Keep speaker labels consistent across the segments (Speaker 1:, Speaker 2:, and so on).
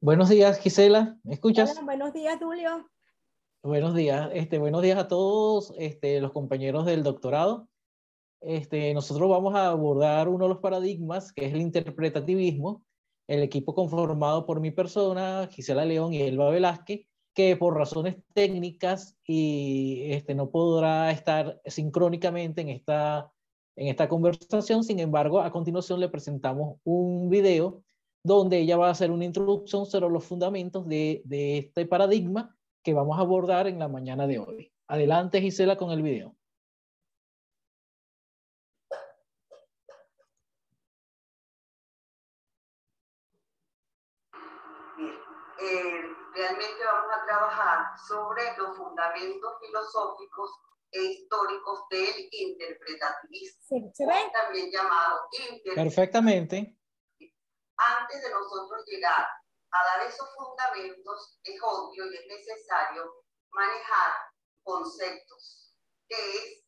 Speaker 1: Buenos días, Gisela, ¿me
Speaker 2: Hola,
Speaker 1: escuchas?
Speaker 2: buenos días, Julio.
Speaker 1: Buenos días a todos los compañeros del doctorado. Nosotros vamos a abordar uno de los paradigmas, que es el interpretativismo. El equipo conformado por mi persona, Gisela León y Elba Velázquez, que por razones técnicas no podrá estar sincrónicamente en esta conversación. Sin embargo, a continuación le presentamos un video donde ella va a hacer una introducción sobre los fundamentos de este paradigma que vamos a abordar en la mañana de hoy. Adelante, Gisela, con el video.
Speaker 3: Realmente vamos a trabajar sobre los fundamentos filosóficos e históricos del interpretativismo,
Speaker 2: ¿Se ve?
Speaker 3: también llamado interpretativismo.
Speaker 1: Perfectamente.
Speaker 3: Antes de nosotros llegar a dar esos fundamentos, es obvio y es necesario manejar conceptos, que es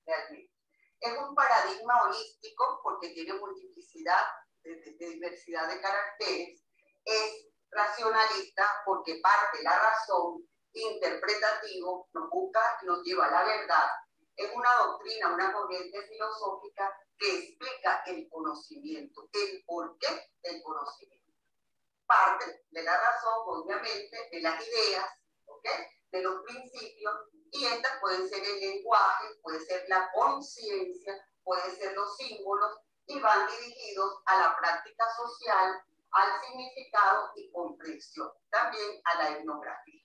Speaker 3: realmente. Es un paradigma holístico porque tiene multiplicidad de diversidad de caracteres. Es racionalista porque parte de la razón, interpretativo, nos busca y nos lleva a la verdad. Es una doctrina, una corriente filosófica que explica el conocimiento, el porqué del conocimiento. Parte de la razón, obviamente, de las ideas, ¿okay? De los principios, y estas pueden ser el lenguaje, puede ser la conciencia, pueden ser los símbolos, y van dirigidos a la práctica social, al significado y comprensión, también a la etnografía.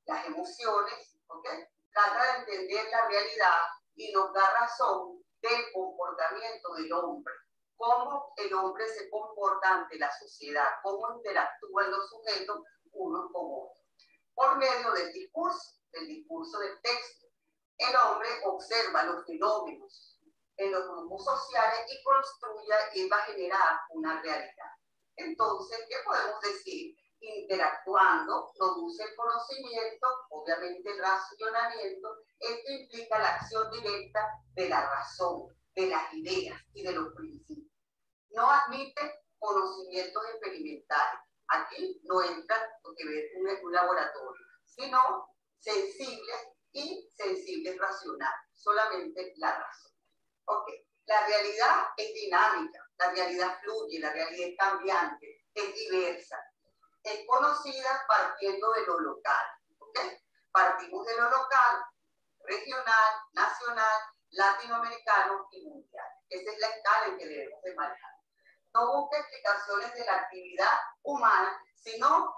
Speaker 3: Las emociones, ¿okay? Trata de entender la realidad y nos da razón del comportamiento del hombre, cómo el hombre se comporta ante la sociedad, cómo interactúan los sujetos unos con otros. Por medio del discurso del texto, el hombre observa los fenómenos en los grupos sociales y construye y va a generar una realidad. Entonces, ¿qué podemos decir? Interactuando, produce el conocimiento, obviamente el racionamiento. Esto implica la acción directa de la razón, de las ideas y de los principios. No admite conocimientos experimentales. Aquí no entra lo que ve un laboratorio, sino sensibles racionales, solamente la razón. Ok, la realidad es dinámica, la realidad fluye, la realidad es cambiante, es diversa, es conocida partiendo de lo local. ¿Okay? Partimos de lo local, regional, nacional, latinoamericano y mundial. Esa es la escala en que debemos de manejar. No busca explicaciones de la actividad humana, sino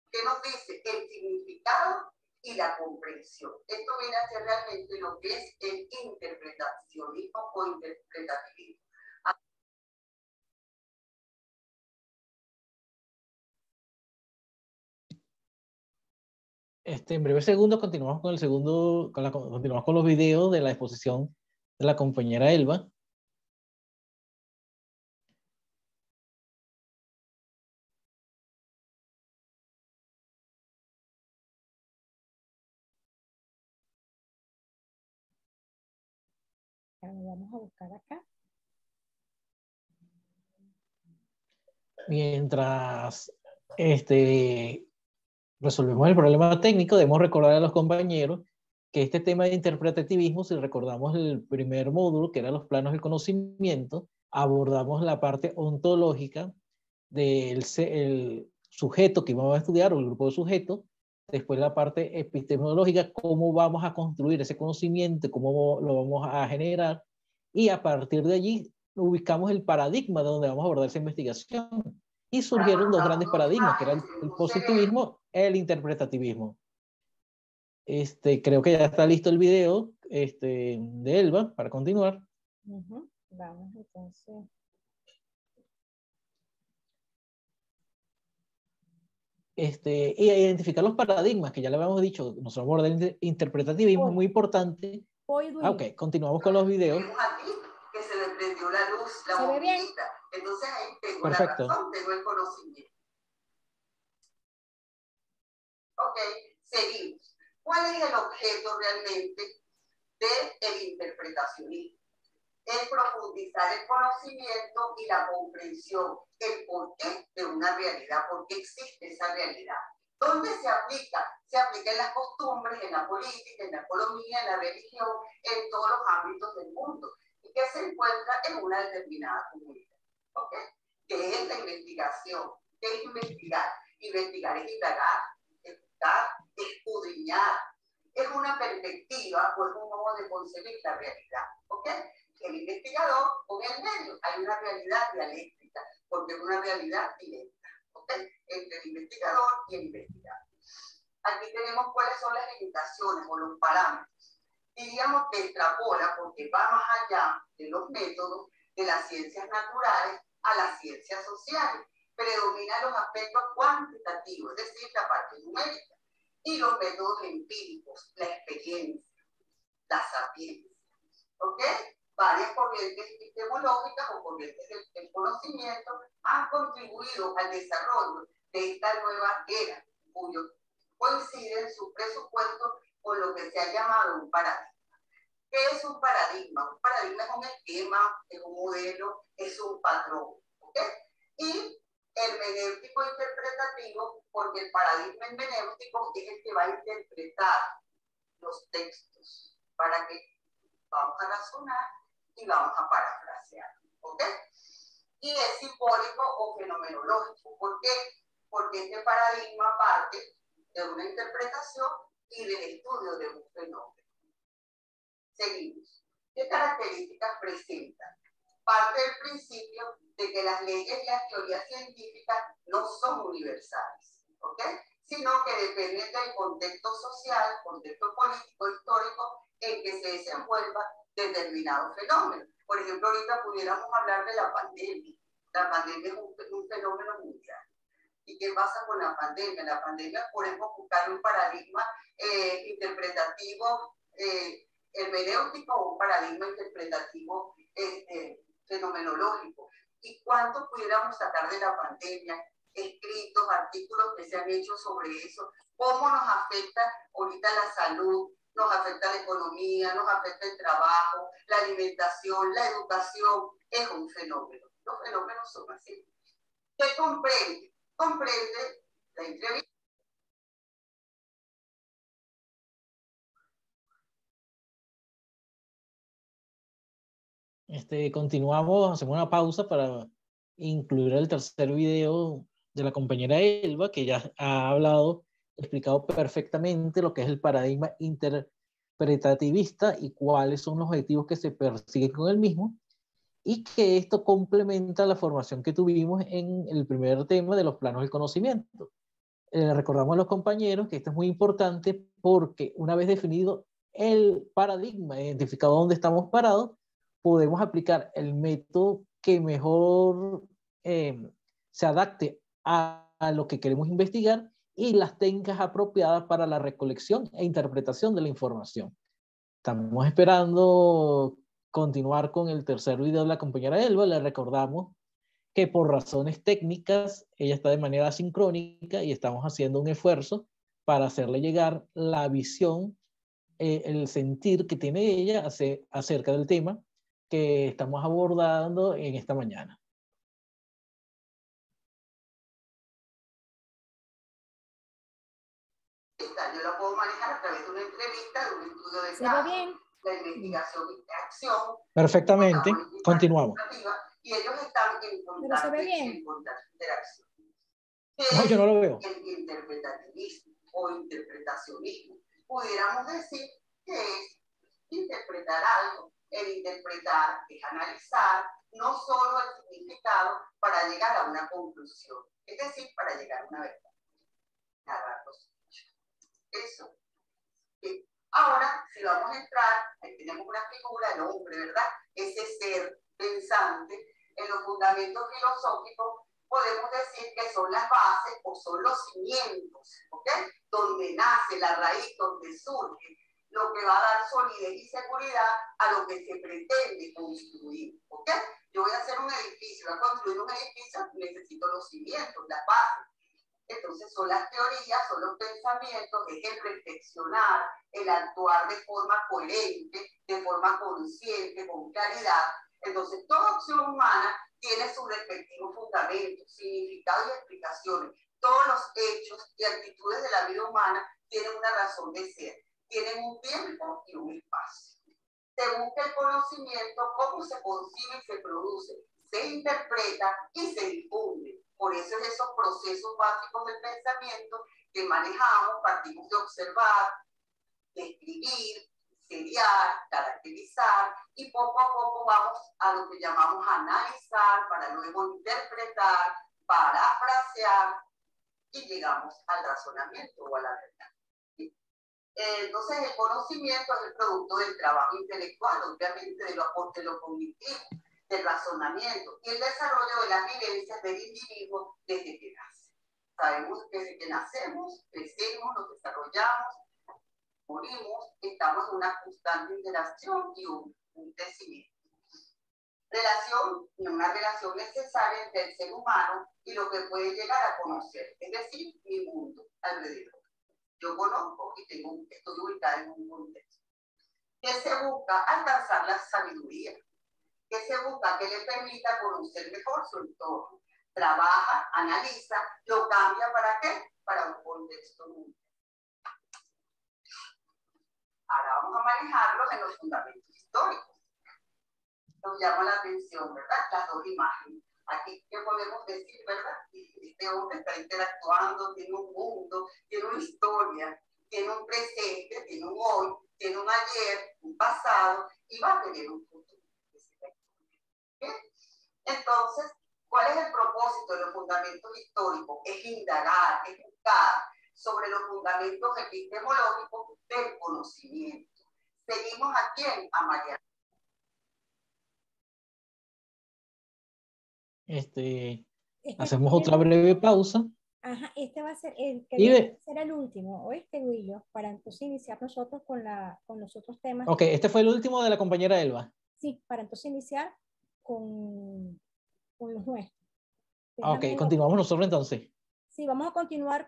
Speaker 3: que nos dice el significado y la comprensión. Esto viene a ser realmente lo que es el interpretacionismo o interpretativismo.
Speaker 1: En breves segundos continuamos con continuamos con los videos de la exposición de la compañera Elba.
Speaker 2: Vamos a buscar acá.
Speaker 1: Mientras resolvemos el problema técnico, debemos recordar a los compañeros que este tema de interpretativismo, si recordamos el primer módulo, que eran los planos del conocimiento, abordamos la parte ontológica del el sujeto que vamos a estudiar o el grupo de sujetos, después la parte epistemológica, cómo vamos a construir ese conocimiento, cómo lo vamos a generar, y a partir de allí ubicamos el paradigma de donde vamos a abordar esa investigación. Y surgieron dos grandes paradigmas, que era el positivismo y el interpretativismo. Creo que ya está listo el video de Elba para continuar.
Speaker 2: Vamos entonces.
Speaker 1: Y identificar los paradigmas, que ya le habíamos dicho, nosotros abordamos el interpretativismo, muy importante. Ok, continuamos con los videos.
Speaker 3: Aquí que se le prendió la luz, la
Speaker 2: ¿Se ve bien?
Speaker 3: Entonces ahí tengo
Speaker 1: Perfecto.
Speaker 3: la razón, tengo el conocimiento. Ok, seguimos. ¿Cuál es el objeto realmente del interpretacionismo? es profundizar el conocimiento y la comprensión, el porqué de una realidad, por qué existe esa realidad. ¿Dónde se aplica? Se aplica en las costumbres, en la política, en la economía, en la religión, en todos los ámbitos del mundo, y que se encuentra en una determinada comunidad. ¿Ok? ¿Qué es la investigación? ¿Qué es investigar? Investigar es indagar, escuchar, escudriñar. Es una perspectiva o es un modo de concebir la realidad. ¿Ok? El investigador con el medio. Hay una realidad dialéctica, porque es una realidad directa. ¿Ok? Entre el investigador y el investigado. Aquí tenemos cuáles son las limitaciones o los parámetros. Diríamos que extrapola porque va más allá de los métodos de las ciencias naturales a las ciencias sociales. Predominan los aspectos cuantitativos, es decir, la parte numérica, y los métodos empíricos, la experiencia, la sapiencia. ¿Ok? Varias corrientes epistemológicas o corrientes del conocimiento han contribuido al desarrollo de esta nueva era, cuyo coinciden sus presupuestos con lo que se ha llamado un paradigma. ¿Qué es un paradigma? Un paradigma es un esquema, es un modelo, es un patrón. ¿Ok? Y hermenéutico interpretativo, porque el paradigma hermenéutico es el que va a interpretar los textos para que vamos a razonar y vamos a parafrasear. ¿Ok? Y es simbólico o fenomenológico. ¿Por qué? Porque este paradigma parte de una interpretación y del estudio de un fenómeno. Seguimos. ¿Qué características presentan? Parte del principio de que las leyes y las teorías científicas no son universales, ¿ok? Sino que dependen del contexto social, contexto político, histórico, en que se desenvuelva determinado fenómeno. Por ejemplo, ahorita pudiéramos hablar de la pandemia. La pandemia es un fenómeno mundial. ¿Y qué pasa con la pandemia? La pandemia podemos buscar un paradigma interpretativo hermenéutico o un paradigma interpretativo fenomenológico. ¿Y cuánto pudiéramos sacar de la pandemia? Escritos, artículos que se han hecho sobre eso. ¿Cómo nos afecta ahorita la salud? Nos afecta la economía, nos afecta el trabajo, la alimentación, la educación. Es un fenómeno. Los fenómenos son así. ¿Qué comprende? Comprende la entrevista.
Speaker 1: Continuamos, hacemos una pausa para incluir el tercer video de la compañera Elba, que ya ha hablado, explicado perfectamente lo que es el paradigma interpretativista y cuáles son los objetivos que se persiguen con el mismo, y que esto complementa la formación que tuvimos en el primer tema de los planos del conocimiento. Recordamos a los compañeros que esto es muy importante porque una vez definido el paradigma, identificado dónde estamos parados, podemos aplicar el método que mejor se adapte a lo que queremos investigar y las técnicas apropiadas para la recolección e interpretación de la información. Estamos esperando continuar con el tercer video de la compañera Elba. Le recordamos que por razones técnicas ella está de manera asincrónica y estamos haciendo un esfuerzo para hacerle llegar la visión, el sentir que tiene ella acerca del tema que estamos abordando en esta mañana.
Speaker 3: Yo la puedo manejar a través de una entrevista, de un estudio de
Speaker 2: ¿Se ve bien?
Speaker 3: La investigación y la acción.
Speaker 1: Perfectamente, continuamos.
Speaker 3: Y ellos están en constante interacción.
Speaker 1: No, yo no lo veo.
Speaker 3: El interpretativismo o interpretacionismo. Pudiéramos decir que es interpretar algo. El interpretar es analizar no solo el significado para llegar a una conclusión, es decir, para llegar a una verdad. Narrar los hechos. Eso. Ahora, si vamos a entrar, ahí tenemos una figura, el hombre, ¿verdad? Ese ser pensante. En los fundamentos filosóficos podemos decir que son las bases o son los cimientos, ¿ok? Donde nace la raíz, donde surge lo que va a dar solidez y seguridad a lo que se pretende construir, ¿ok? Yo voy a hacer un edificio, voy a construir un edificio, necesito los cimientos, las bases. Entonces son las teorías, son los pensamientos, es el reflexionar, el actuar de forma coherente, de forma consciente, con claridad. Entonces, toda acción humana tiene sus respectivos fundamentos, significados y explicaciones. Todos los hechos y actitudes de la vida humana tienen una razón de ser, tienen un tiempo y un espacio. Se busca el conocimiento, cómo se concibe y se produce, se interpreta y se difunde. Por eso es esos procesos básicos del pensamiento que manejamos, partimos de observar, de escribir, seriar, caracterizar, y poco a poco vamos a lo que llamamos analizar, para luego interpretar, parafrasear, y llegamos al razonamiento o a la verdad. ¿Sí? Entonces, el conocimiento es el producto del trabajo intelectual, obviamente de lo cognitivo, del razonamiento y el desarrollo de las vivencias del individuo desde que nace. Sabemos que desde que nacemos, crecemos, nos desarrollamos, morimos, estamos en una constante interacción y un crecimiento. Una relación necesaria entre el ser humano y lo que puede llegar a conocer, es decir, mi mundo alrededor. Yo conozco y estoy ubicada en un contexto. ¿Qué se busca? Alcanzar la sabiduría. ¿Qué se busca? Que le permita conocer mejor su entorno. Trabaja, analiza, lo cambia ¿para qué? Para un contexto mundial. Ahora vamos a manejarlo en los fundamentos históricos. Nos llama la atención, ¿verdad? Las dos imágenes. Aquí, ¿qué podemos decir, verdad? Este hombre está interactuando, tiene un mundo, tiene una historia, tiene un presente, tiene un hoy, tiene un ayer, un pasado, y va a tener un futuro. ¿Bien? Entonces, ¿cuál es el propósito de los fundamentos históricos? Es indagar, es buscar sobre los fundamentos epistemológicos del conocimiento. Seguimos a quién, a Mariana.
Speaker 1: Hacemos otra breve pausa.
Speaker 2: Ajá, este va a ser el será el último, ¿oíste, Duilio? Para entonces iniciar nosotros con los otros temas.
Speaker 1: Ok, este fue el último de la compañera Elba.
Speaker 2: Sí, para entonces iniciar con los nuestros.
Speaker 1: Ok, continuamos nosotros entonces.
Speaker 2: Sí, vamos a continuar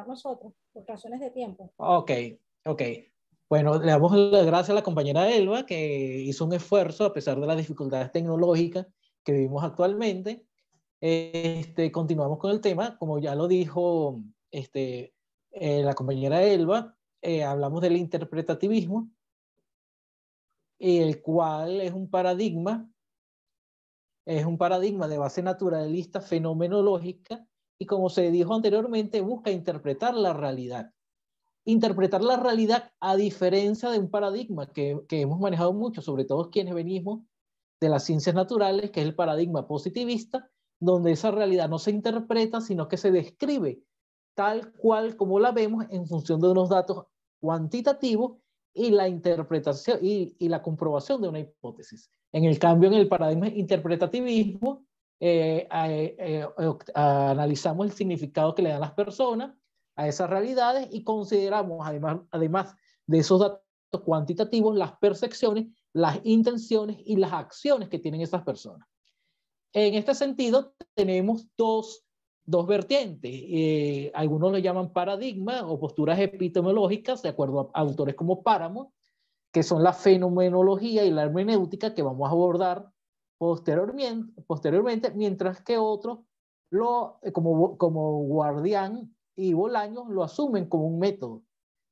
Speaker 2: nosotros, por razones de tiempo.
Speaker 1: Ok. Bueno, le damos las gracias a la compañera Elba, que hizo un esfuerzo a pesar de las dificultades tecnológicas que vivimos actualmente. Continuamos con el tema, como ya lo dijo la compañera Elba, hablamos del interpretativismo, el cual es un paradigma de base naturalista fenomenológica y, como se dijo anteriormente, busca interpretar la realidad. Interpretar la realidad a diferencia de un paradigma que hemos manejado mucho, sobre todo quienes venimos de las ciencias naturales, que es el paradigma positivista, donde esa realidad no se interpreta, sino que se describe tal cual como la vemos en función de unos datos cuantitativos y la interpretación y la comprobación de una hipótesis. En el cambio, en el paradigma interpretativismo, analizamos el significado que le dan las personas a esas realidades y consideramos, además de esos datos cuantitativos, las percepciones, las intenciones y las acciones que tienen esas personas. En este sentido, tenemos dos vertientes. Algunos lo llaman paradigmas o posturas epistemológicas, de acuerdo a autores como Páramo, que son la fenomenología y la hermenéutica, que vamos a abordar posteriormente, mientras que otros, como Guardián y Bolaños, lo asumen como un método.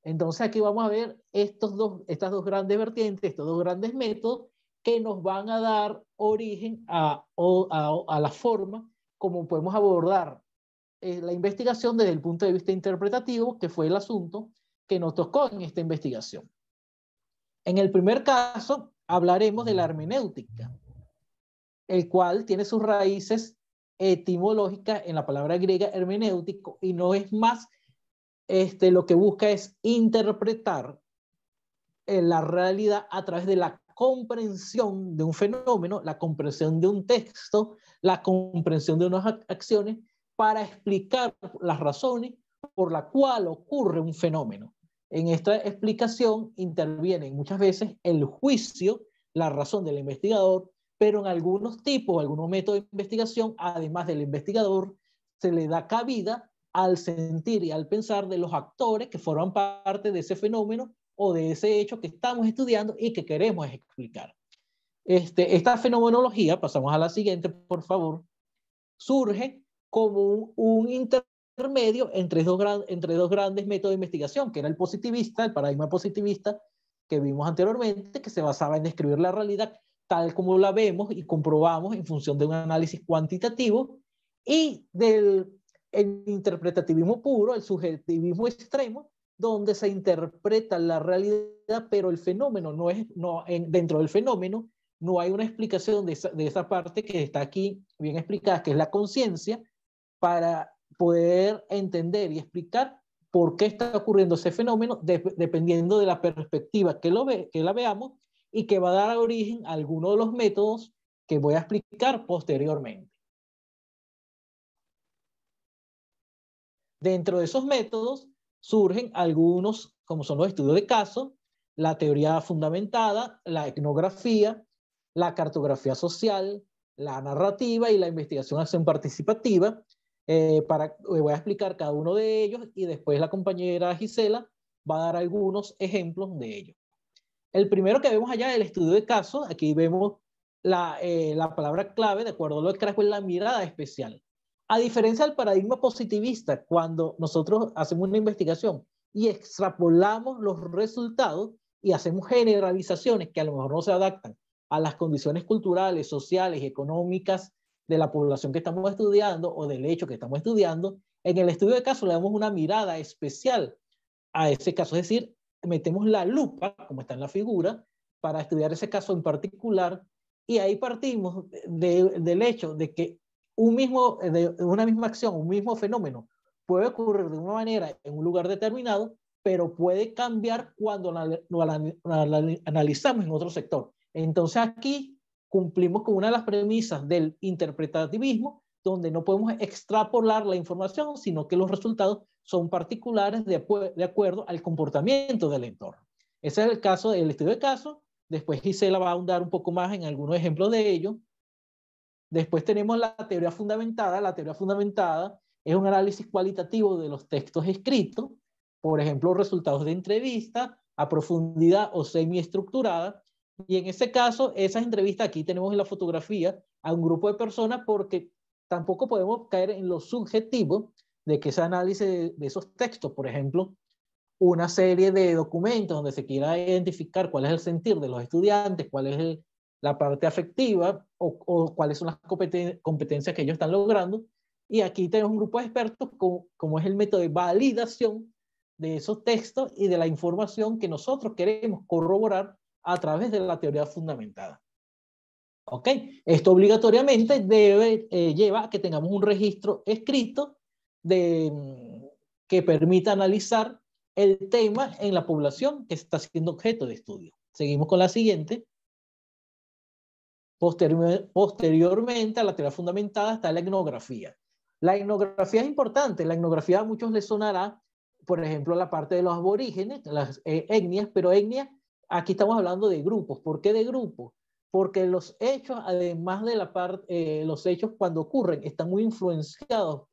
Speaker 1: Entonces aquí vamos a ver estas dos grandes vertientes, estos dos grandes métodos que nos van a dar origen a la forma como podemos abordar la investigación desde el punto de vista interpretativo, que fue el asunto que nos tocó en esta investigación. En el primer caso hablaremos de la hermenéutica, el cual tiene sus raíces etimológicas en la palabra griega hermenéutico y no es más lo que busca es interpretar la realidad a través de la comprensión de un fenómeno, la comprensión de un texto, la comprensión de unas acciones para explicar las razones por las cuales ocurre un fenómeno. En esta explicación intervienen muchas veces el juicio, la razón del investigador, pero en algunos métodos de investigación, además del investigador, se le da cabida al sentir y al pensar de los actores que forman parte de ese fenómeno o de ese hecho que estamos estudiando y que queremos explicar. Esta fenomenología, pasamos a la siguiente, por favor, surge como un intermedio entre dos grandes métodos de investigación, que era el positivista, el paradigma positivista que vimos anteriormente, que se basaba en describir la realidad tal como la vemos y comprobamos en función de un análisis cuantitativo, y del interpretativismo puro, el subjetivismo extremo, donde se interpreta la realidad, pero el fenómeno dentro del fenómeno no hay una explicación de esa parte que está aquí bien explicada, que es la conciencia, para poder entender y explicar por qué está ocurriendo ese fenómeno, dependiendo de la perspectiva que la veamos, y que va a dar origen a alguno de los métodos que voy a explicar posteriormente. Dentro de esos métodos surgen algunos, como son los estudios de caso, la teoría fundamentada, la etnografía, la cartografía social, la narrativa y la investigación acción participativa. Voy a explicar cada uno de ellos y después la compañera Gisela va a dar algunos ejemplos de ellos. El primero que vemos allá es el estudio de caso. Aquí vemos la palabra clave, de acuerdo a lo que trajo, es la mirada especial. A diferencia del paradigma positivista, cuando nosotros hacemos una investigación y extrapolamos los resultados y hacemos generalizaciones que a lo mejor no se adaptan a las condiciones culturales, sociales y económicas de la población que estamos estudiando o del hecho que estamos estudiando, en el estudio de caso le damos una mirada especial a ese caso, es decir, metemos la lupa, como está en la figura, para estudiar ese caso en particular, y ahí partimos del hecho de que una misma acción, un mismo fenómeno puede ocurrir de una manera en un lugar determinado, pero puede cambiar cuando lo analizamos en otro sector. Entonces aquí cumplimos con una de las premisas del interpretativismo, donde no podemos extrapolar la información, sino que los resultados son particulares de acuerdo al comportamiento del entorno. Ese es el caso del estudio de caso. Después Gisela va a ahondar un poco más en algunos ejemplos de ello. Después tenemos la teoría fundamentada. La teoría fundamentada es un análisis cualitativo de los textos escritos, por ejemplo, resultados de entrevista a profundidad o semiestructurada. Y en ese caso, esas entrevistas, aquí tenemos en la fotografía a un grupo de personas, porque tampoco podemos caer en lo subjetivo de que ese análisis de esos textos, por ejemplo, una serie de documentos donde se quiera identificar cuál es el sentir de los estudiantes, cuál es la parte afectiva o cuáles son las competencias que ellos están logrando. Y aquí tenemos un grupo de expertos como es el método de validación de esos textos y de la información que nosotros queremos corroborar a través de la teoría fundamentada. ¿Ok? Esto obligatoriamente lleva a que tengamos un registro escrito que permita analizar el tema en la población que está siendo objeto de estudio. Seguimos con la siguiente. Posteriormente a la teoría fundamentada está la etnografía. La etnografía es importante. La etnografía a muchos les sonará, por ejemplo, la parte de los aborígenes, las etnias, pero etnias, aquí estamos hablando de grupos. ¿Por qué de grupos? Porque los hechos, además de los hechos cuando ocurren, están muy influenciados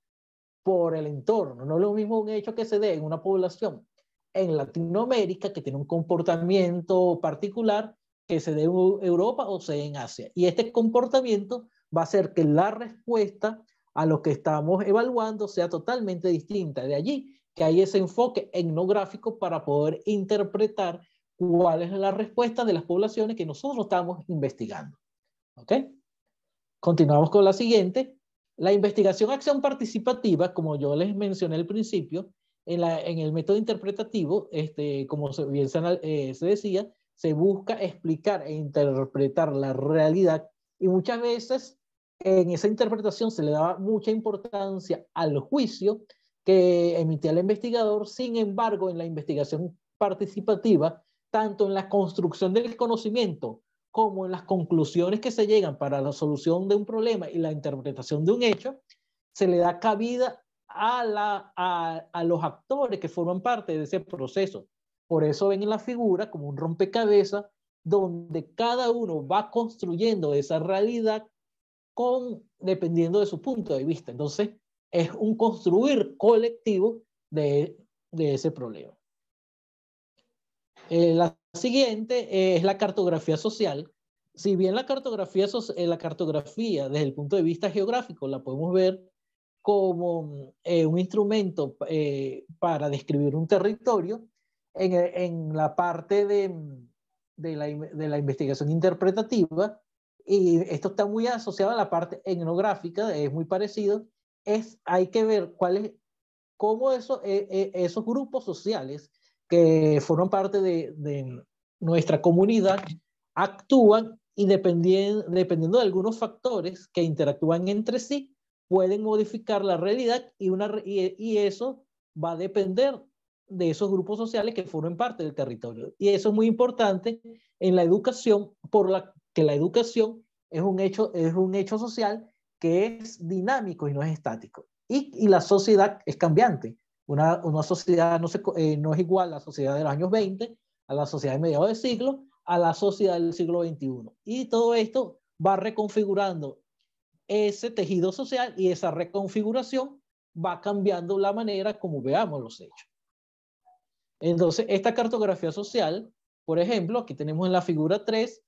Speaker 1: por el entorno. No es lo mismo un hecho que se dé en una población en Latinoamérica, que tiene un comportamiento particular, que se dé en Europa o se dé en Asia. Y este comportamiento va a hacer que la respuesta a lo que estamos evaluando sea totalmente distinta. De allí que hay ese enfoque etnográfico para poder interpretar cuál es la respuesta de las poblaciones que nosotros estamos investigando. ¿Ok? Continuamos con la siguiente. La investigación acción participativa, como yo les mencioné al principio, en el método interpretativo, como bien se decía, se busca explicar e interpretar la realidad, y muchas veces en esa interpretación se le daba mucha importancia al juicio que emitía el investigador. Sin embargo, en la investigación participativa, tanto en la construcción del conocimiento como en las conclusiones que se llegan para la solución de un problema y la interpretación de un hecho, se le da cabida a los actores que forman parte de ese proceso. Por eso ven en la figura como un rompecabezas donde cada uno va construyendo esa realidad dependiendo de su punto de vista. Entonces, es un construir colectivo de ese problema. La siguiente es la cartografía social. Si bien la cartografía desde el punto de vista geográfico la podemos ver como un instrumento para describir un territorio, en la parte de la investigación interpretativa, y esto está muy asociado a la parte etnográfica, es muy parecido, hay que ver cómo esos grupos sociales que forman parte de nuestra comunidad actúan, y dependiendo de algunos factores que interactúan entre sí, pueden modificar la realidad, y eso va a depender de esos grupos sociales que forman parte del territorio. Y eso es muy importante en la educación, que la educación es un hecho social que es dinámico y no es estático. Y la sociedad es cambiante. Una sociedad no es igual a la sociedad de los años 20, a la sociedad de mediados de siglo, a la sociedad del siglo XXI. Y todo esto va reconfigurando ese tejido social, y esa reconfiguración va cambiando la manera como veamos los hechos. Entonces, esta cartografía social, por ejemplo, aquí tenemos en la figura 3,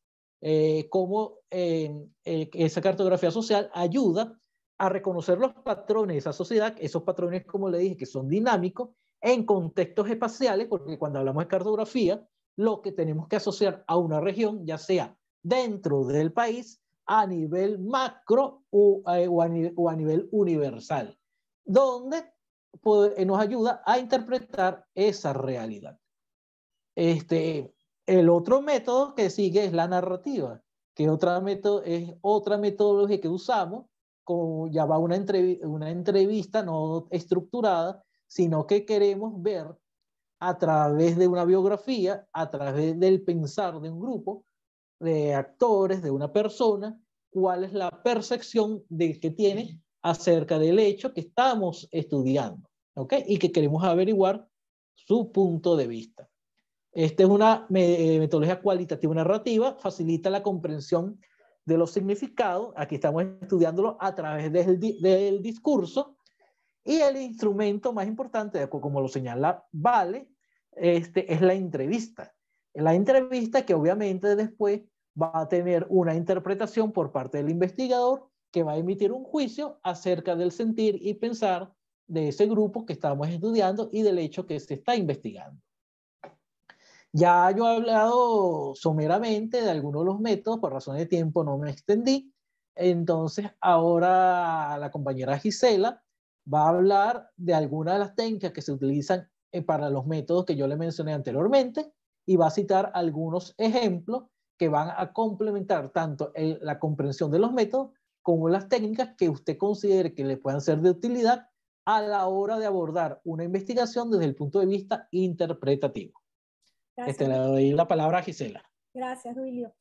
Speaker 1: cómo esa cartografía social ayuda a reconocer los patrones de esa sociedad, esos patrones, como le dije, que son dinámicos en contextos espaciales, porque cuando hablamos de cartografía, lo que tenemos que asociar a una región, ya sea dentro del país, a nivel macro o a nivel universal, donde nos ayuda a interpretar esa realidad. El otro método que sigue es la narrativa, que es otra metodología que usamos, como ya va una entrevista no estructurada, sino que queremos ver a través de una biografía, a través del pensar de un grupo de actores, de una persona, cuál es la percepción que tiene acerca del hecho que estamos estudiando, ¿ok? Y que queremos averiguar su punto de vista. Esta es una metodología cualitativa narrativa, facilita la comprensión de los significados. Aquí estamos estudiándolo a través del discurso, y el instrumento más importante, como lo señala Vale, es la entrevista. La entrevista que obviamente después va a tener una interpretación por parte del investigador, que va a emitir un juicio acerca del sentir y pensar de ese grupo que estamos estudiando y del hecho que se está investigando. Ya yo he hablado someramente de algunos de los métodos, por razón de tiempo no me extendí. Entonces ahora la compañera Gisela va a hablar de algunas de las técnicas que se utilizan para los métodos que yo le mencioné anteriormente, y va a citar algunos ejemplos que van a complementar tanto la comprensión de los métodos como las técnicas que usted considere que le puedan ser de utilidad a la hora de abordar una investigación desde el punto de vista interpretativo. Le doy la palabra a Gisela.
Speaker 2: Gracias, Duilio.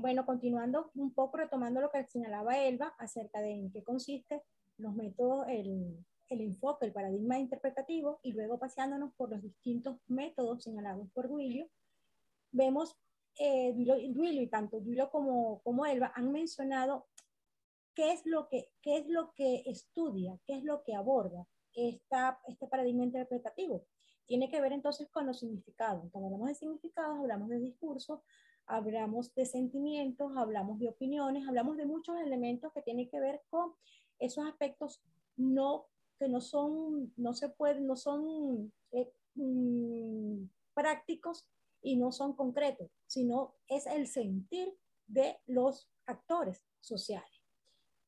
Speaker 2: Bueno, continuando un poco, retomando lo que señalaba Elba acerca de en qué consiste los métodos, el enfoque, el paradigma interpretativo, y luego paseándonos por los distintos métodos señalados por Duilio, vemos Duilio, y tanto Duilio como Elba han mencionado qué es lo que estudia, qué es lo que aborda este paradigma interpretativo. Tiene que ver entonces con los significados. Cuando hablamos de significados, hablamos de discursos, hablamos de sentimientos, hablamos de opiniones, hablamos de muchos elementos que tienen que ver con esos aspectos que no son prácticos y no son concretos, sino es el sentir de los actores sociales.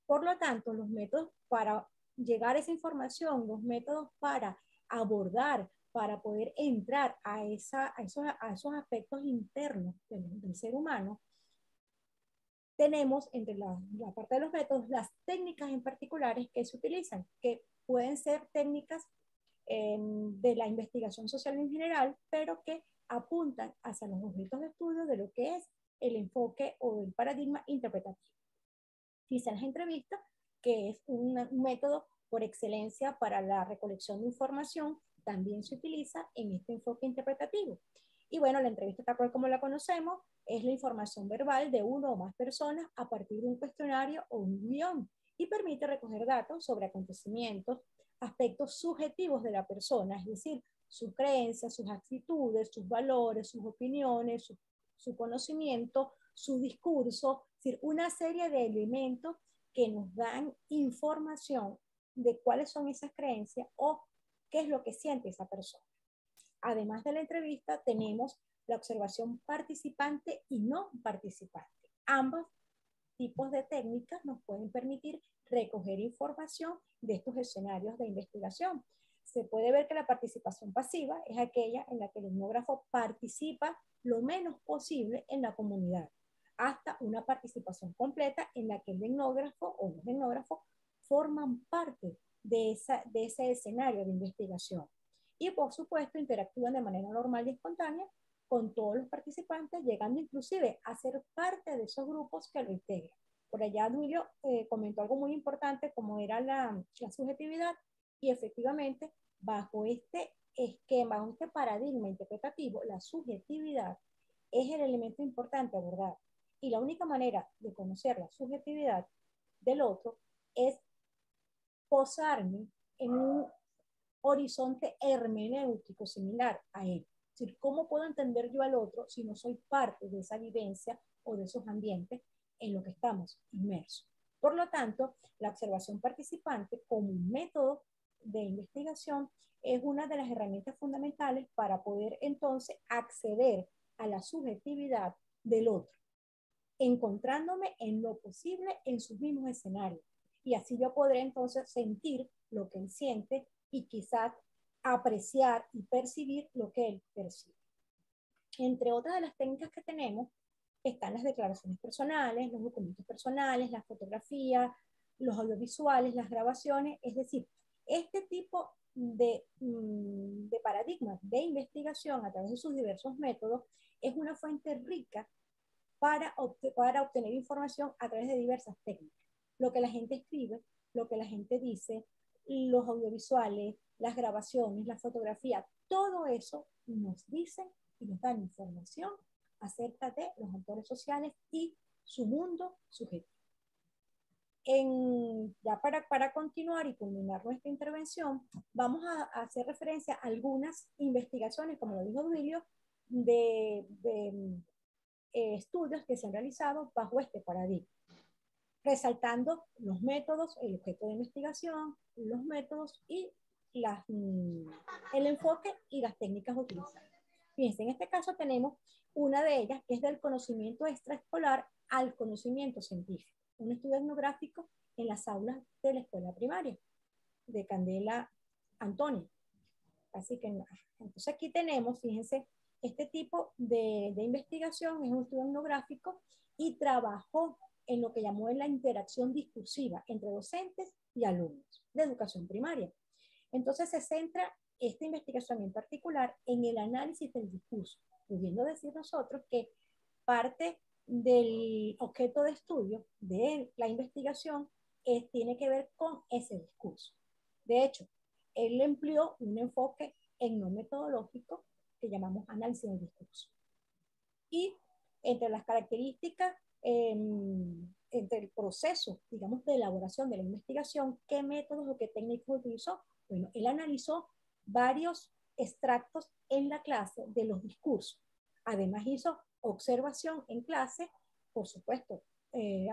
Speaker 2: Por lo tanto, los métodos para llegar a esa información, los métodos para abordar, para poder entrar a esos aspectos internos del ser humano, tenemos entre la parte de los métodos las técnicas en particulares que se utilizan, que pueden ser técnicas de la investigación social en general, pero que apuntan hacia los objetos de estudio de lo que es el enfoque o el paradigma interpretativo. Quizás las entrevistas, que es un método por excelencia para la recolección de información, también se utiliza en este enfoque interpretativo. Y bueno, la entrevista tal cual como la conocemos es la información verbal de uno o más personas a partir de un cuestionario o un guión. y permite recoger datos sobre acontecimientos, aspectos subjetivos de la persona, es decir, sus creencias, sus actitudes, sus valores, sus opiniones, su conocimiento, su discurso, es decir, una serie de elementos que nos dan información de cuáles son esas creencias o qué es lo que siente esa persona. Además de la entrevista, tenemos la observación participante y no participante. Ambos tipos de técnicas nos pueden permitir recoger información de estos escenarios de investigación. Se puede ver que la participación pasiva es aquella en la que el etnógrafo participa lo menos posible en la comunidad, hasta una participación completa en la que el etnógrafo o los etnógrafos forman parte de ese escenario de investigación. Y por supuesto interactúan de manera normal y espontánea con todos los participantes, llegando inclusive a ser parte de esos grupos que lo integran. Por allá Duilio comentó algo muy importante como era la subjetividad, y efectivamente bajo este esquema, bajo este paradigma interpretativo, la subjetividad es el elemento importante a abordar. Y la única manera de conocer la subjetividad del otro es posarme en un horizonte hermenéutico similar a él. Es decir, ¿cómo puedo entender yo al otro si no soy parte de esa vivencia o de esos ambientes en los que estamos inmersos? Por lo tanto, la observación participante como un método de investigación es una de las herramientas fundamentales para poder entonces acceder a la subjetividad del otro, encontrándome en lo posible en sus mismos escenarios. Y así yo podré entonces sentir lo que él siente y quizás apreciar y percibir lo que él percibe. Entre otras de las técnicas que tenemos están las declaraciones personales, los documentos personales, las fotografías, los audiovisuales, las grabaciones, es decir, este tipo de paradigmas de investigación a través de sus diversos métodos es una fuente rica para obtener información a través de diversas técnicas. Lo que la gente escribe, lo que la gente dice, los audiovisuales, las grabaciones, la fotografía, todo eso nos dice y nos dan información acerca de los actores sociales y su mundo subjetivo. Ya para continuar y culminar nuestra intervención, vamos a hacer referencia a algunas investigaciones, como lo dijo Duilio, de estudios que se han realizado bajo este paradigma, resaltando los métodos, el objeto de investigación, los métodos y el enfoque y las técnicas utilizadas. Fíjense, en este caso tenemos una de ellas que es del conocimiento extraescolar al conocimiento científico, un estudio etnográfico en las aulas de la escuela primaria de Candela Antonio. Así que, entonces aquí tenemos, fíjense, este tipo de investigación es un estudio etnográfico y trabajó en lo que llamó la interacción discursiva entre docentes y alumnos de educación primaria. Entonces se centra esta investigación en particular en el análisis del discurso, pudiendo decir nosotros que parte del objeto de estudio de la investigación tiene que ver con ese discurso. De hecho, él empleó un enfoque etnometodológico que llamamos análisis del discurso. Y entre las características, entre el proceso, digamos, de elaboración de la investigación, ¿qué métodos o qué técnicas utilizó? Bueno, él analizó varios extractos en la clase de los discursos. Además hizo observación en clase, por supuesto,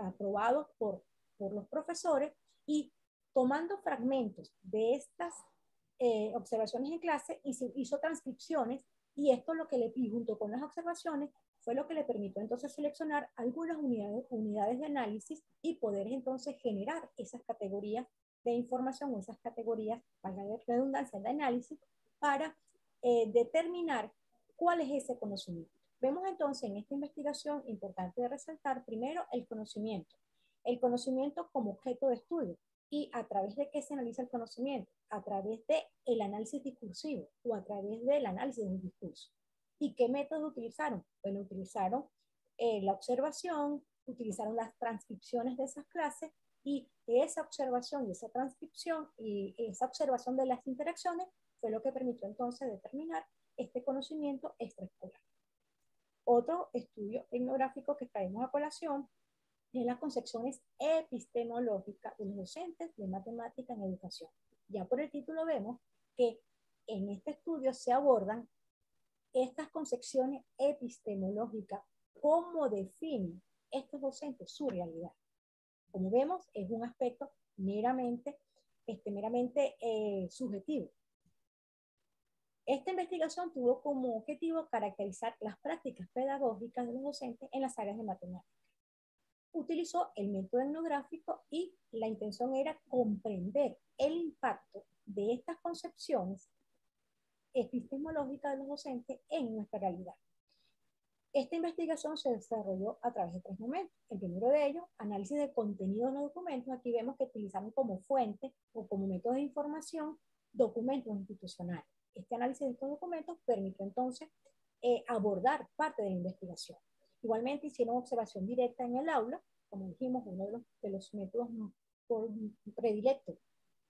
Speaker 2: aprobados por los profesores, y tomando fragmentos de estas observaciones en clase, hizo transcripciones, y esto lo que y junto con las observaciones fue lo que le permitió entonces seleccionar algunas unidades de análisis y poder entonces generar esas categorías de información o esas categorías, para la redundancia, de análisis para determinar cuál es ese conocimiento. Vemos entonces en esta investigación, importante de resaltar, primero el conocimiento como objeto de estudio. ¿Y a través de qué se analiza el conocimiento? A través del análisis discursivo o a través del análisis del discurso. ¿Y qué métodos utilizaron? Bueno, utilizaron la observación, utilizaron las transcripciones de esas clases, y esa observación y esa transcripción y esa observación de las interacciones fue lo que permitió entonces determinar este conocimiento extraescolar. Otro estudio etnográfico que traemos a colación en las concepciones epistemológicas de los docentes de matemática en educación. Ya por el título vemos que en este estudio se abordan estas concepciones epistemológicas, cómo definen estos docentes su realidad. Como vemos, es un aspecto meramente subjetivo. Esta investigación tuvo como objetivo caracterizar las prácticas pedagógicas de los docentes en las áreas de matemáticas. Utilizó el método etnográfico y la intención era comprender el impacto de estas concepciones epistemológicas de los docentes en nuestra realidad. Esta investigación se desarrolló a través de 3 momentos. El primero de ellos, análisis de contenido en los documentos. Aquí vemos que utilizamos como fuente o como método de información documentos institucionales. Este análisis de estos documentos permitió entonces abordar parte de la investigación. Igualmente hicieron observación directa en el aula, como dijimos, uno de los métodos predilectos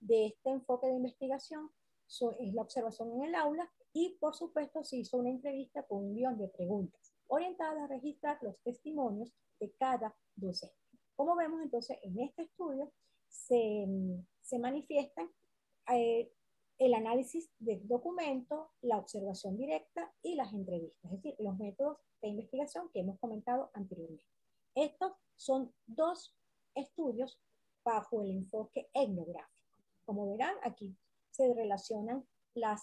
Speaker 2: de este enfoque de investigación es la observación en el aula, y por supuesto se hizo una entrevista con un guión de preguntas orientada a registrar los testimonios de cada docente. Como vemos entonces en este estudio se manifiestan el análisis de documentos, la observación directa y las entrevistas, es decir, los métodos de investigación que hemos comentado anteriormente. Estos son 2 estudios bajo el enfoque etnográfico. Como verán, aquí se relacionan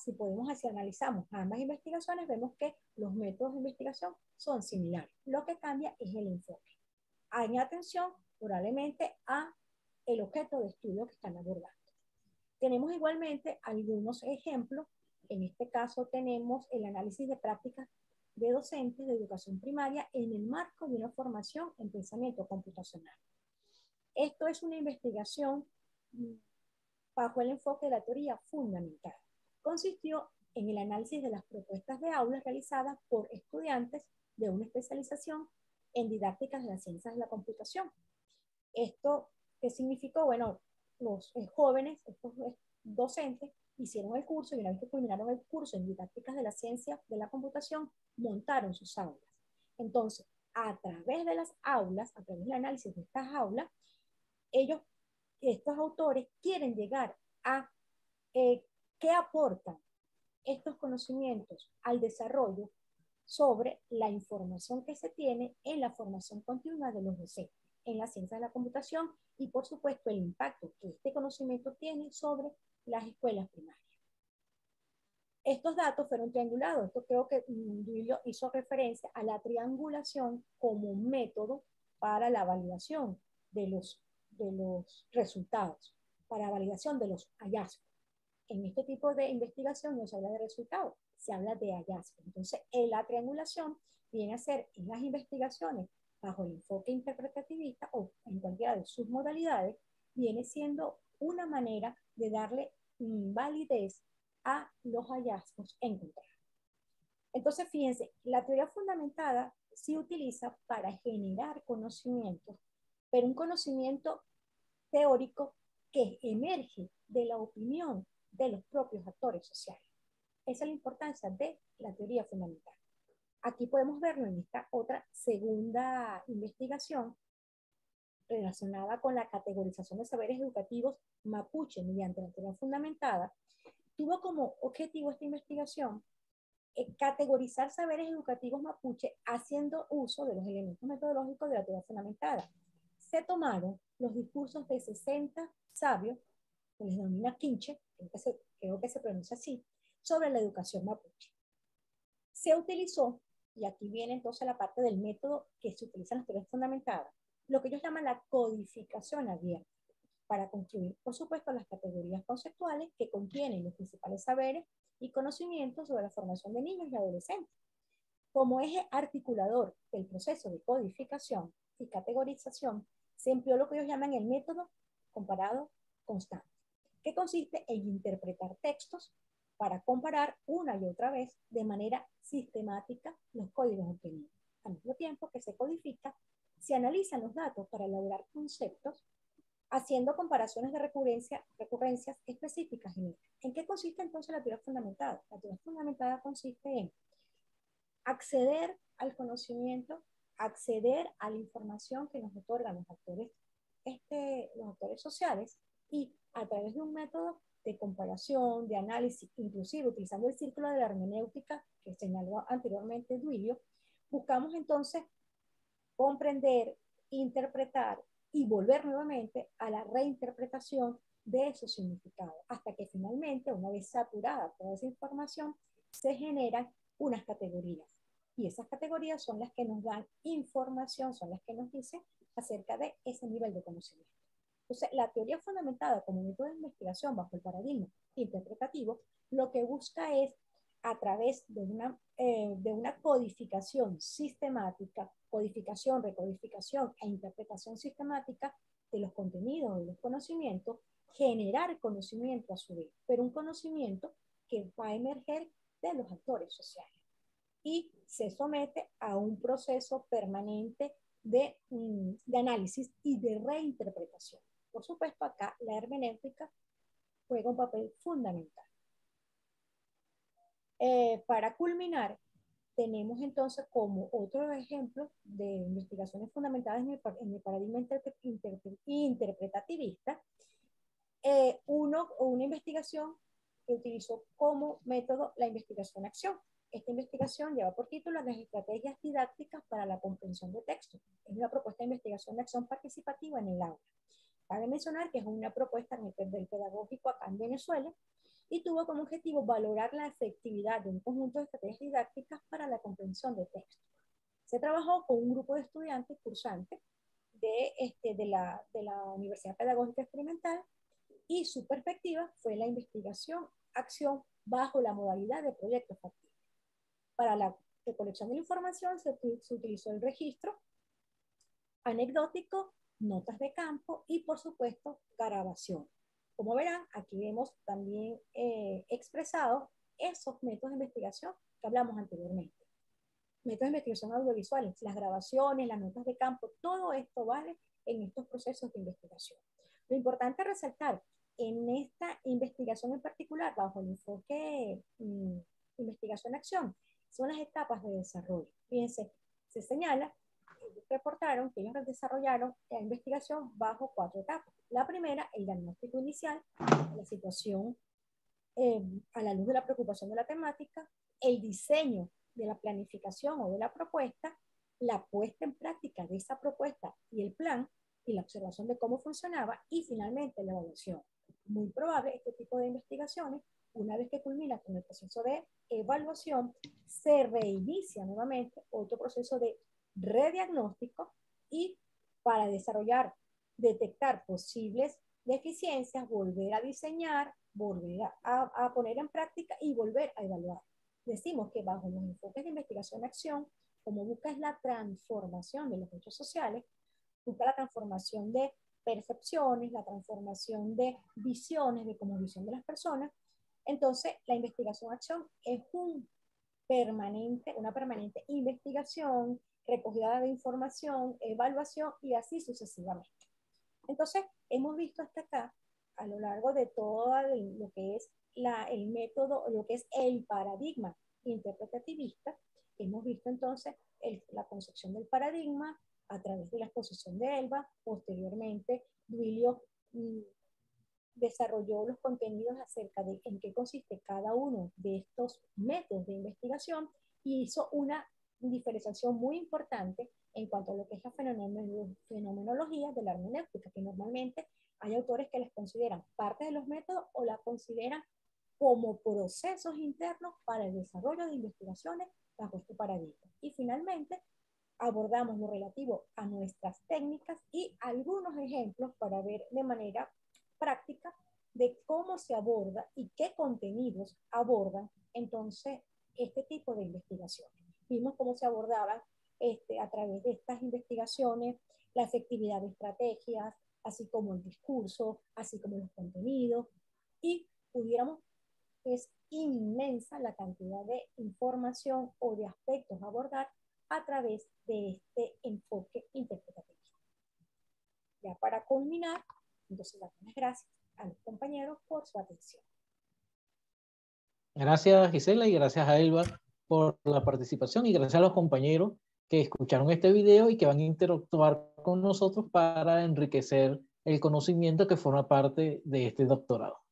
Speaker 2: si podemos, si analizamos ambas investigaciones, vemos que los métodos de investigación son similares. Lo que cambia es el enfoque. Hay atención probablemente a el objeto de estudio que están abordando. Tenemos igualmente algunos ejemplos. En este caso tenemos el análisis de prácticas de docentes de educación primaria en el marco de una formación en pensamiento computacional. Esto es una investigación bajo el enfoque de la teoría fundamental. Consistió en el análisis de las propuestas de aulas realizadas por estudiantes de una especialización en didácticas de las ciencias de la computación. ¿Esto qué significó? Bueno, los jóvenes, estos docentes, hicieron el curso y una vez que culminaron el curso en didácticas de la ciencia de la computación, montaron sus aulas. Entonces, a través de las aulas, a través del análisis de estas aulas, estos autores quieren llegar a qué aportan estos conocimientos al desarrollo sobre la información que se tiene en la formación continua de los docentes en la ciencia de la computación y, por supuesto, el impacto que este conocimiento tiene sobre las escuelas primarias. Estos datos fueron triangulados. Esto creo que Duilio hizo referencia a la triangulación como un método para la validación de los resultados, para validación de los hallazgos. En este tipo de investigación no se habla de resultados, se habla de hallazgos. Entonces, la triangulación viene a ser en las investigaciones bajo el enfoque interpretativista o en cualquiera de sus modalidades, viene siendo una manera de darle validez a los hallazgos encontrados. Entonces, fíjense, la teoría fundamentada se utiliza para generar conocimientos, pero un conocimiento teórico que emerge de la opinión de los propios actores sociales. Esa es la importancia de la teoría fundamental. Aquí podemos verlo en esta otra segunda investigación relacionada con la categorización de saberes educativos mapuche mediante la teoría fundamentada. Tuvo como objetivo esta investigación categorizar saberes educativos mapuche haciendo uso de los elementos metodológicos de la teoría fundamentada. Se tomaron los discursos de 60 sabios, que les denomina Quinche, creo que se pronuncia así, sobre la educación mapuche. Se utilizó, y aquí viene entonces la parte del método que se utiliza en las teorías fundamentadas, lo que ellos llaman la codificación abierta, para construir, por supuesto, las categorías conceptuales que contienen los principales saberes y conocimientos sobre la formación de niños y adolescentes. Como eje articulador del proceso de codificación y categorización, se empleó lo que ellos llaman el método comparado constante, que consiste en interpretar textos para comparar una y otra vez de manera sistemática los códigos obtenidos. Al mismo tiempo que se codifica, se analizan los datos para elaborar conceptos, haciendo comparaciones de recurrencias específicas. ¿En qué consiste entonces la teoría fundamentada? La teoría fundamentada consiste en acceder al conocimiento acceder a la información que nos otorgan los actores sociales, y a través de un método de comparación, de análisis, inclusive utilizando el círculo de la hermenéutica que señaló anteriormente Duilio, buscamos entonces comprender, interpretar y volver nuevamente a la reinterpretación de esos significados, hasta que finalmente, una vez saturada toda esa información, se generan unas categorías. Y esas categorías son las que nos dan información, son las que nos dicen acerca de ese nivel de conocimiento. Entonces, la teoría fundamentada como método de investigación bajo el paradigma interpretativo, lo que busca es, a través de una codificación sistemática, codificación, recodificación e interpretación sistemática de los contenidos, de los conocimientos, generar conocimiento a su vez, pero un conocimiento que va a emerger de los actores sociales y se somete a un proceso permanente de análisis y de reinterpretación. Por supuesto, acá la hermenéutica juega un papel fundamental. Para culminar, tenemos entonces como otro ejemplo de investigaciones fundamentadas en el paradigma interpretativista, una investigación que utilizó como método la investigación-acción. Esta investigación lleva por título las estrategias didácticas para la comprensión de texto. Es una propuesta de investigación de acción participativa en el aula. Cabe mencionar que es una propuesta del pedagógico acá en Venezuela y tuvo como objetivo valorar la efectividad de un conjunto de estrategias didácticas para la comprensión de texto. Se trabajó con un grupo de estudiantes cursantes de la Universidad Pedagógica Experimental y su perspectiva fue la investigación-acción bajo la modalidad de proyectos factibles. Para la recolección de la información se utilizó el registro anecdótico, notas de campo y, por supuesto, grabación. Como verán, aquí vemos también expresados esos métodos de investigación que hablamos anteriormente. Métodos de investigación audiovisuales, las grabaciones, las notas de campo, todo esto vale en estos procesos de investigación. Lo importante es resaltar en esta investigación en particular, bajo el enfoque investigación-acción, son las etapas de desarrollo. Fíjense, se señala, ellos reportaron que ellos desarrollaron la investigación bajo 4 etapas. La primera, el diagnóstico inicial, la situación a la luz de la preocupación de la temática, el diseño de la planificación o de la propuesta, la puesta en práctica de esa propuesta y el plan, y la observación de cómo funcionaba, y finalmente la evaluación. Muy probable este tipo de investigaciones, una vez que culmina con el proceso de evaluación, se reinicia nuevamente otro proceso de rediagnóstico y para desarrollar, detectar posibles deficiencias, volver a diseñar, volver a poner en práctica y volver a evaluar. Decimos que bajo los enfoques de investigación-acción, como busca es la transformación de los hechos sociales, busca la transformación de percepciones, la transformación de visiones, de cómo visión de las personas. Entonces, la investigación-acción es una permanente investigación, recogida de información, evaluación y así sucesivamente. Entonces, hemos visto hasta acá, a lo largo de todo lo que es el método, lo que es el paradigma interpretativista, hemos visto entonces la concepción del paradigma a través de la exposición de Elba. Posteriormente, Duilio desarrolló los contenidos acerca de en qué consiste cada uno de estos métodos de investigación y hizo una diferenciación muy importante en cuanto a lo que es la fenomenología de la hermenéutica, que normalmente hay autores que les consideran parte de los métodos o la consideran como procesos internos para el desarrollo de investigaciones bajo este paradigma. Y finalmente, abordamos lo relativo a nuestras técnicas y algunos ejemplos para ver de manera práctica de cómo se aborda y qué contenidos abordan entonces este tipo de investigaciones. Vimos cómo se abordaban a través de estas investigaciones la efectividad de estrategias, así como el discurso, así como los contenidos, y pudiéramos, es inmensa la cantidad de información o de aspectos a abordar a través de este enfoque interpretativo. Ya para culminar, entonces damos las gracias a los compañeros por su atención.
Speaker 1: Gracias, Gisela, y gracias a Elba por la participación, y gracias a los compañeros que escucharon este video y que van a interactuar con nosotros para enriquecer el conocimiento que forma parte de este doctorado.